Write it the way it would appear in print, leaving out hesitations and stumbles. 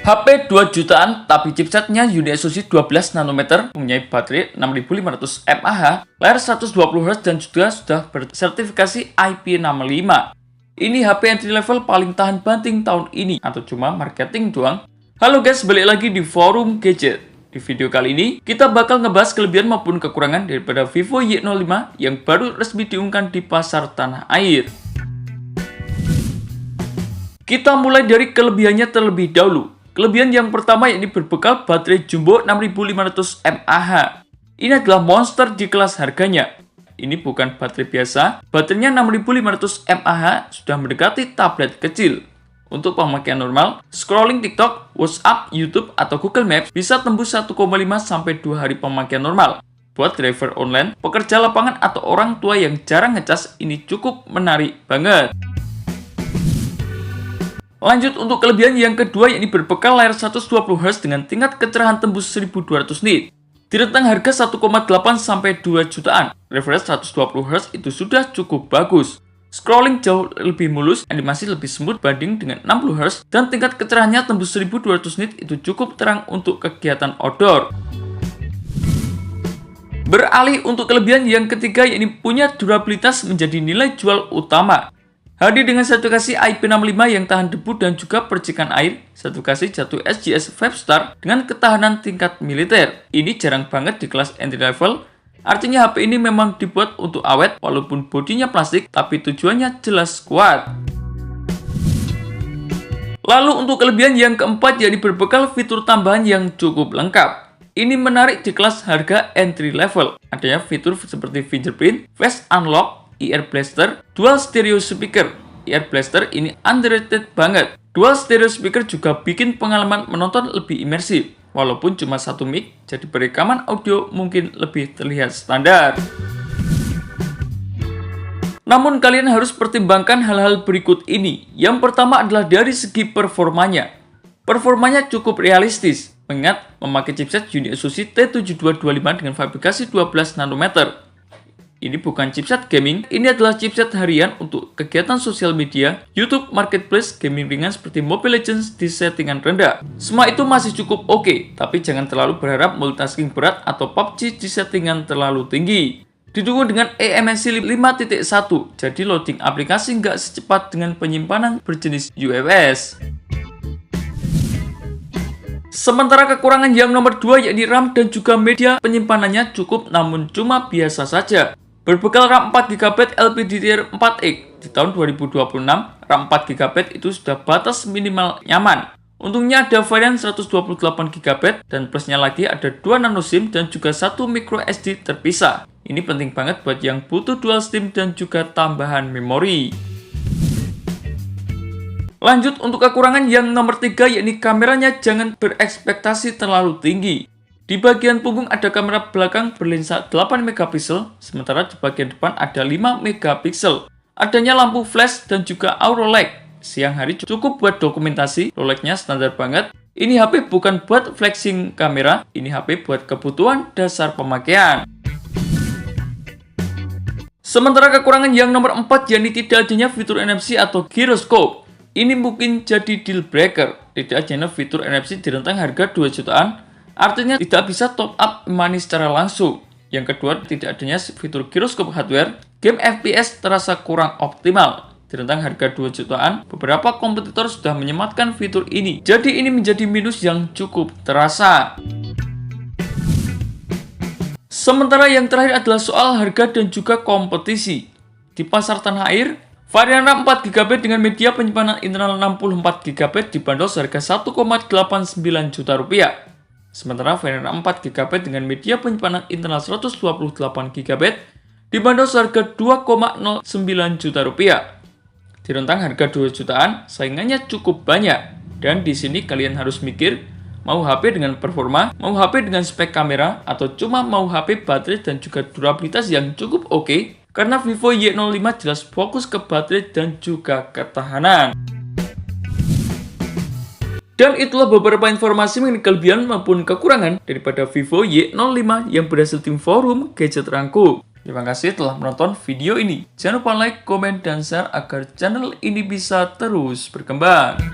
HP 2 jutaan tapi chipsetnya UniSoC 12 nanometer, mempunyai baterai 6500 mAh, layar 120Hz dan juga sudah bersertifikasi IP65. Ini HP entry level paling tahan banting tahun ini atau cuma marketing doang? Halo guys, balik lagi di forum gadget. Di video kali ini kita bakal ngebahas kelebihan maupun kekurangan daripada Vivo Y05 yang baru resmi diumumkan di pasar tanah air. Kita mulai dari kelebihannya terlebih dahulu. Kelebihan yang pertama yakni berbekal baterai jumbo 6500 mAh. Ini adalah monster di kelas harganya. Ini bukan baterai biasa, baterainya 6500 mAh sudah mendekati tablet kecil. Untuk pemakaian normal, scrolling TikTok, WhatsApp, YouTube, atau Google Maps bisa tembus 1,5 sampai 2 hari pemakaian normal. Buat driver online, pekerja lapangan, atau orang tua yang jarang ngecas, ini cukup menarik banget. Lanjut untuk kelebihan yang kedua yakni berbekal layar 120Hz dengan tingkat kecerahan tembus 1200 nit. Di rentang harga 1,8 sampai 2 jutaan, refresh 120Hz itu sudah cukup bagus. Scrolling jauh lebih mulus, animasi lebih smooth banding dengan 60Hz, dan tingkat kecerahannya tembus 1200 nit itu cukup terang untuk kegiatan outdoor. Beralih untuk kelebihan yang ketiga yakni punya durabilitas menjadi nilai jual utama. Hadir dengan sertifikasi IP65 yang tahan debu dan juga percikan air, sertifikasi jatuh SGS 5 star dengan ketahanan tingkat militer. Ini jarang banget di kelas entry level. Artinya HP ini memang dibuat untuk awet walaupun bodinya plastik, tapi tujuannya jelas kuat. Lalu untuk kelebihan yang keempat yakni berbekal fitur tambahan yang cukup lengkap. Ini menarik di kelas harga entry level. Adanya fitur seperti fingerprint, face unlock, Ear Blaster, dual stereo speaker. Ear Blaster ini underrated banget. Dual stereo speaker juga bikin pengalaman menonton lebih imersif. Walaupun cuma satu mic, jadi perekaman audio mungkin lebih terlihat standar. Namun kalian harus pertimbangkan hal-hal berikut ini. Yang pertama adalah dari segi performanya. Performanya cukup realistis, mengingat memakai chipset UniSoC T7225 dengan fabrikasi 12 nanometer. Ini bukan chipset gaming, ini adalah chipset harian untuk kegiatan sosial media, YouTube, marketplace, gaming ringan seperti Mobile Legends di settingan rendah. Semua itu masih cukup oke, tapi jangan terlalu berharap multitasking berat atau PUBG di settingan terlalu tinggi. Didukung dengan eMMC 5.1, jadi loading aplikasi nggak secepat dengan penyimpanan berjenis UFS. Sementara kekurangan yang nomor 2 yakni RAM dan juga media penyimpanannya cukup namun cuma biasa saja. Berbekal RAM 4GB LPDDR4X di tahun 2026, RAM 4GB itu sudah batas minimal nyaman. Untungnya ada varian 128GB dan plusnya lagi ada 2 nano SIM dan juga 1 micro SD terpisah. Ini penting banget buat yang butuh dual SIM dan juga tambahan memori. Lanjut untuk kekurangan yang nomor 3 yakni kameranya jangan berekspektasi terlalu tinggi. Di bagian punggung ada kamera belakang berlensa 8 megapiksel, sementara di bagian depan ada 5 megapiksel. Adanya lampu flash dan juga auto lag. Siang hari cukup buat dokumentasi, low lag-nya standar banget. Ini HP bukan buat flexing kamera, ini HP buat kebutuhan dasar pemakaian. Sementara kekurangan yang nomor 4 yakni tidak adanya fitur NFC atau gyroscope. Ini mungkin jadi deal breaker. Tidak adanya fitur NFC di rentang harga 2 jutaan. Artinya tidak bisa top up money secara langsung. Yang kedua, tidak adanya fitur gyroscope hardware. Game FPS terasa kurang optimal. Di rentang harga 2 jutaan, beberapa kompetitor sudah menyematkan fitur ini. Jadi ini menjadi minus yang cukup terasa. Sementara yang terakhir adalah soal harga dan juga kompetisi. Di pasar tanah air, varian RAM 4GB dengan media penyimpanan internal 64GB dibanderol seharga Rp1,89 juta. Sementara varian RAM 4GB dengan media penyimpanan internal 128GB dibanderol seharga Rp2,09 juta. Di rentang harga 2 jutaan, saingannya cukup banyak. Dan di sini kalian harus mikir, mau HP dengan performa, mau HP dengan spek kamera, atau cuma mau HP baterai dan juga durabilitas yang cukup oke. Karena Vivo Y05 jelas fokus ke baterai dan juga ketahanan. Dan itulah beberapa informasi mengenai kelebihan maupun kekurangan daripada Vivo Y05 yang berhasil tim forum gadget rangkum. Terima kasih telah menonton video ini. Jangan lupa like, komen, dan share agar channel ini bisa terus berkembang.